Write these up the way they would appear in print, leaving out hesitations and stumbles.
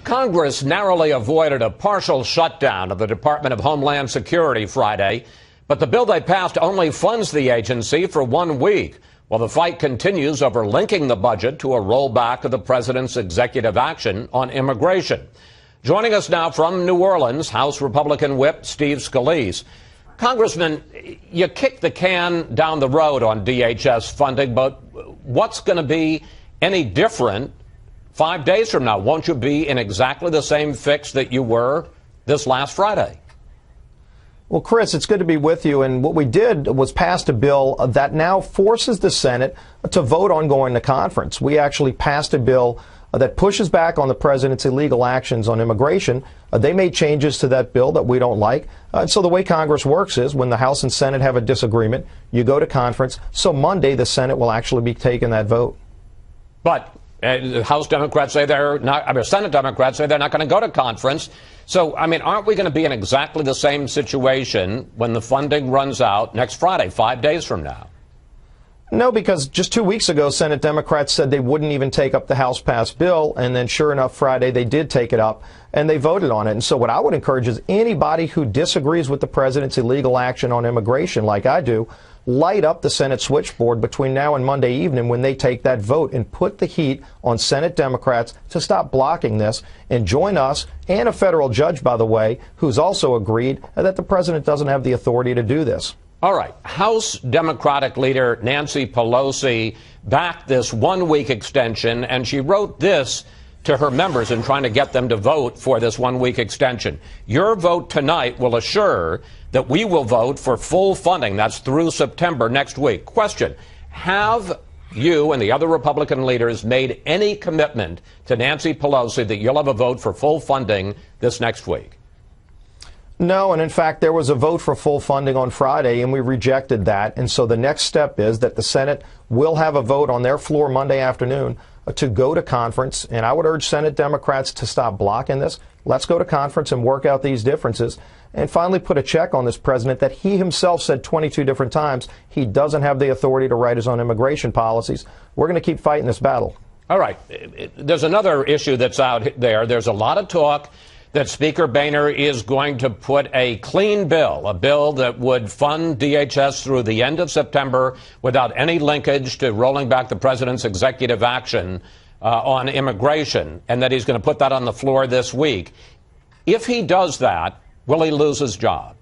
Congress narrowly avoided a partial shutdown of the Department of Homeland Security Friday, but the bill they passed only funds the agency for 1 week, while the fight continues over linking the budget to a rollback of the president's executive action on immigration. Joining us now from New Orleans, House Republican Whip Steve Scalise. Congressman, you kicked the can down the road on DHS funding, but what's going to be any different 5 days from now? Won't you be in exactly the same fix that you were this last Friday? Well, Chris, it's good to be with you. And what we did was passed a bill that now forces the Senate to vote on going to conference. We actually passed a bill that pushes back on the president's illegal actions on immigration. They made changes to that bill that we don't like. So the way Congress works is when the House and Senate have a disagreement, you go to conference. So Monday, the Senate will actually be taking that vote. But House Democrats say they're not, Senate Democrats say they're not going to go to conference. So, aren't we going to be in exactly the same situation when the funding runs out next Friday, 5 days from now? No, because just 2 weeks ago, Senate Democrats said they wouldn't even take up the House-passed bill, and then sure enough, Friday they did take it up, and they voted on it. And so what I would encourage is anybody who disagrees with the president's illegal action on immigration, like I do, light up the Senate switchboard between now and Monday evening when they take that vote and put the heat on Senate Democrats to stop blocking this and join us and a federal judge, by the way, who's also agreed that the president doesn't have the authority to do this. All right. House Democratic leader Nancy Pelosi backed this 1 week extension, and she wrote this to her members in trying to get them to vote for this 1 week extension. Your vote tonight will assure that we will vote for full funding. That's through September next week. Question: have you and the other Republican leaders made any commitment to Nancy Pelosi that you'll have a vote for full funding this next week? No, and in fact, there was a vote for full funding on Friday, and we rejected that. And so the next step is that the Senate will have a vote on their floor Monday afternoon to go to conference. And I would urge Senate Democrats to stop blocking this. Let's go to conference and work out these differences and finally put a check on this president that he himself said 22 different times he doesn't have the authority to write his own immigration policies. We're going to keep fighting this battle. All right. There's another issue that's out there. There's a lot of talk that Speaker Boehner is going to put a clean bill, a bill that would fund DHS through the end of September without any linkage to rolling back the president's executive action on immigration, and that he's going to put that on the floor this week. If he does that, will he lose his job?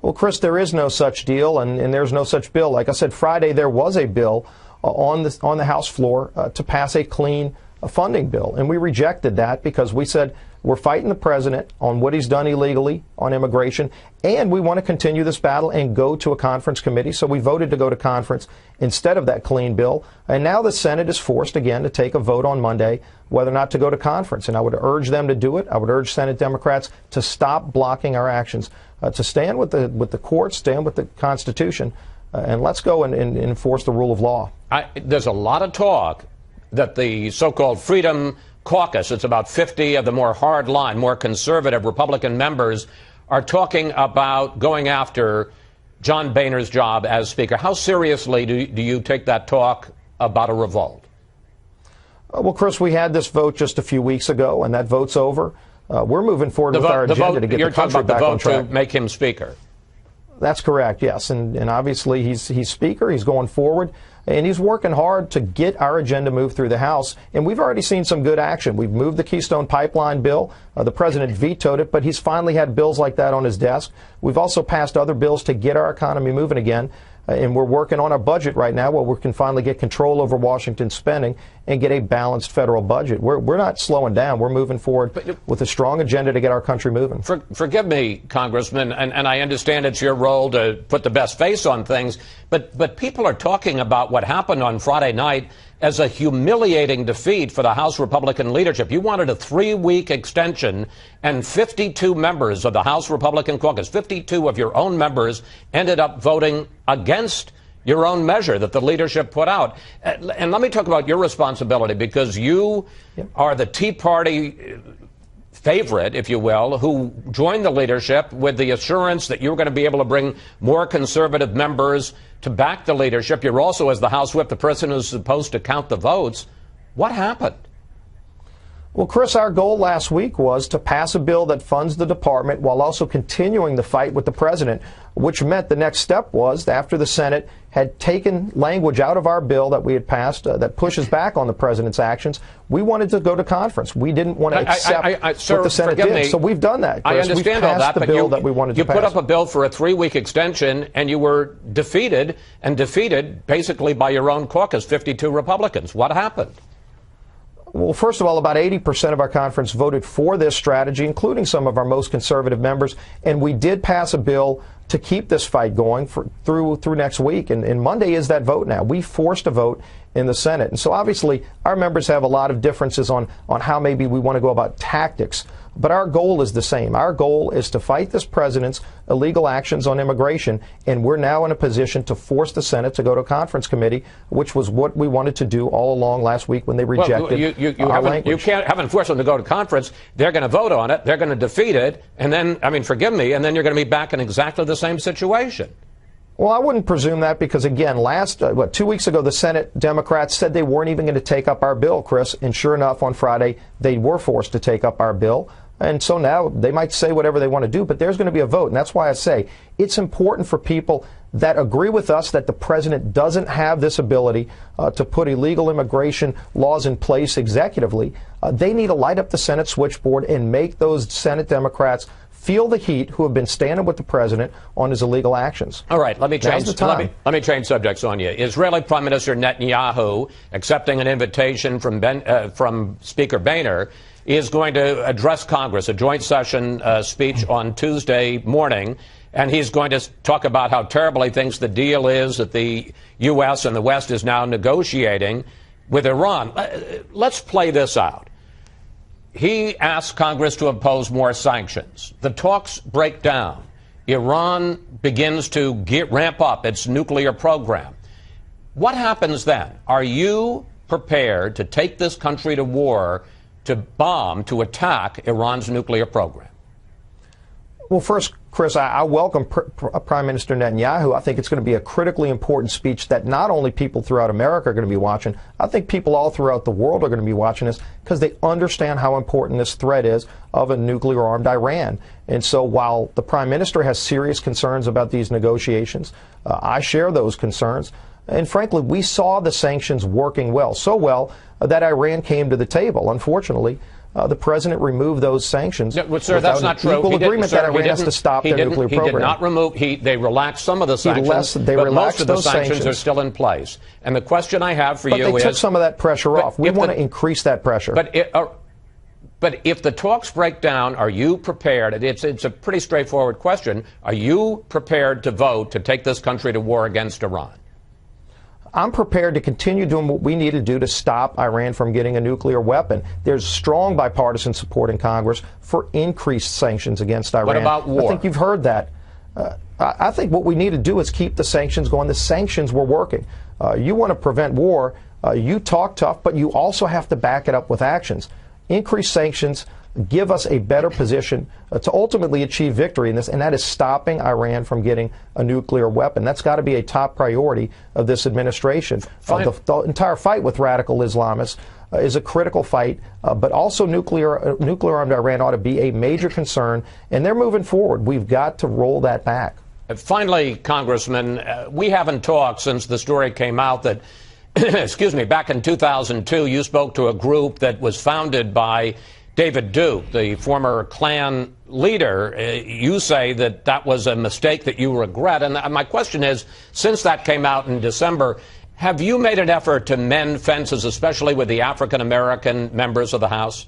Well, Chris, there is no such deal, and there's no such bill. Like I said, Friday there was a bill on the House floor to pass a clean funding bill, and we rejected that because we said we're fighting the president on what he's done illegally on immigration, and we want to continue this battle and go to a conference committee. So we voted to go to conference instead of that clean bill. And now the Senate is forced again to take a vote on Monday whether or not to go to conference. And I would urge them to do it. I would urge Senate Democrats to stop blocking our actions, to stand with the courts, stand with the Constitution, and let's go and enforce the rule of law. There's a lot of talk that the so-called Freedom Caucus, it's about 50 of the more hard-line, more conservative Republican members, are talking about going after John Boehner's job as Speaker. How seriously do you take that talk about a revolt? Well, Chris, we had this vote just a few weeks ago, and that vote's over. We're moving forward with our agenda to get the country back on track. You're talking about the vote to make him Speaker. That's correct, yes. And obviously he's Speaker. He's going forward. And he's working hard to get our agenda moved through the House. And we've already seen some good action. We've moved the Keystone Pipeline bill. The president vetoed it, but he's finally had bills like that on his desk. We've also passed other bills to get our economy moving again. And we're working on our budget right now where we can finally get control over Washington spending and get a balanced federal budget. We're not slowing down. We're moving forward with a strong agenda to get our country moving. Forgive me, Congressman, and I understand it's your role to put the best face on things, but people are talking about what happened on Friday night as a humiliating defeat for the House Republican leadership. You wanted a 3-week extension, and 52 members of the House Republican caucus, 52 of your own members, ended up voting against your own measure that the leadership put out. And let me talk about your responsibility, because you are the Tea Party favorite, if you will, who joined the leadership with the assurance that you were going to be able to bring more conservative members to back the leadership. You're also, as the House Whip, the person who's supposed to count the votes. What happened? Well, Chris, our goal last week was to pass a bill that funds the department while also continuing the fight with the president, which meant the next step was, after the Senate had taken language out of our bill that we had passed that pushes back on the president's actions, we wanted to go to conference. We didn't want to accept sir, what the Senate did. Me. So we've done that, Chris. I understand all that, but you put up a bill for a 3-week extension, and you were defeated basically by your own caucus, 52 Republicans. What happened? Well, first of all, about 80% of our conference voted for this strategy, including some of our most conservative members. And we did pass a bill to keep this fight going through next week. And Monday is that vote now. We forced a vote in the Senate. And so obviously our members have a lot of differences on how maybe we want to go about tactics. But our goal is the same. Our goal is to fight this president's illegal actions on immigration, and we're now in a position to force the Senate to go to a conference committee, which was what we wanted to do all along last week when they rejected our language. You haven't forced them to go to conference. They're going to vote on it. They're going to defeat it. And then, forgive me, and then you're going to be back in exactly the same situation. Well, I wouldn't presume that because, again, 2 weeks ago, the Senate Democrats said they weren't even going to take up our bill, Chris. And sure enough, on Friday, they were forced to take up our bill. And so now they might say whatever they want to do, but there's going to be a vote. And that's why I say it's important for people that agree with us that the president doesn't have this ability to put illegal immigration laws in place executively. They need to light up the Senate switchboard and make those Senate Democrats feel the heat who have been standing with the president on his illegal actions. All right, let me change subjects on you. Israeli Prime Minister Netanyahu, accepting an invitation from Speaker Boehner, is going to address Congress, a joint session speech on Tuesday morning, and he's going to talk about how terrible he thinks the deal is that the U.S. and the West is now negotiating with Iran. Let's play this out. He asks Congress to impose more sanctions. The talks break down. Iran begins to ramp up its nuclear program. What happens then? Are you prepared to take this country to war, to attack Iran's nuclear program? Well, first, Chris, I welcome Prime Minister Netanyahu. I think it's going to be a critically important speech that not only people throughout America are going to be watching, I think people all throughout the world are going to be watching this because they understand how important this threat is of a nuclear-armed Iran. And so while the Prime Minister has serious concerns about these negotiations, I share those concerns. And frankly, we saw the sanctions working well, so well that Iran came to the table. Unfortunately, the president removed those sanctions. No, sir, that's not true. Equal agreement that Iran has to stop their nuclear program. He did not remove. They relaxed some of the sanctions, but most of the sanctions are still in place. And the question I have for you is, but they took some of that pressure off. We want to increase that pressure. But if the talks break down, are you prepared? It's a pretty straightforward question. Are you prepared to vote to take this country to war against Iran? I'm prepared to continue doing what we need to do to stop Iran from getting a nuclear weapon. There's strong bipartisan support in Congress for increased sanctions against Iran. What about war? I think you've heard that. I think what we need to do is keep the sanctions going. The sanctions were working. You want to prevent war, you talk tough, but you also have to back it up with actions. Increase sanctions, give us a better position to ultimately achieve victory in this, and that is stopping Iran from getting a nuclear weapon. That's got to be a top priority of this administration. The entire fight with radical Islamists is a critical fight, but also nuclear-armed Iran ought to be a major concern, and they're moving forward. We've got to roll that back. Finally, Congressman, we haven't talked since the story came out that excuse me, back in 2002, you spoke to a group that was founded by David Duke, the former Klan leader. You say that was a mistake that you regret. And my question is, since that came out in December, have you made an effort to mend fences, especially with the African-American members of the House?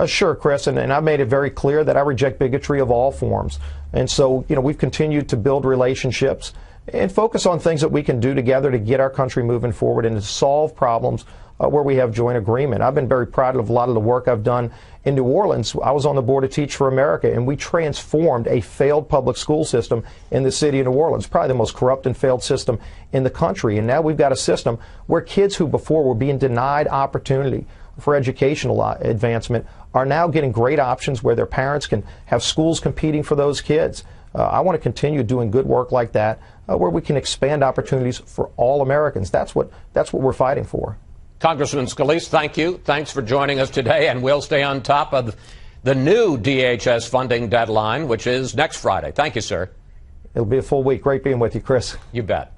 Sure, Chris, and I've made it very clear that I reject bigotry of all forms. And so, we've continued to build relationships and focus on things that we can do together to get our country moving forward and to solve problems where we have joint agreement. I've been very proud of a lot of the work I've done in New Orleans. I was on the board of Teach for America, and we transformed a failed public school system in the city of New Orleans, probably the most corrupt and failed system in the country. And now we've got a system where kids who before were being denied opportunity for educational advancement are now getting great options where their parents can have schools competing for those kids. I want to continue doing good work like that, where we can expand opportunities for all Americans. That's what we're fighting for. Congressman Scalise, thank you. Thanks for joining us today, and we'll stay on top of the new DHS funding deadline, which is next Friday. Thank you, sir. It'll be a full week. Great being with you, Chris. You bet.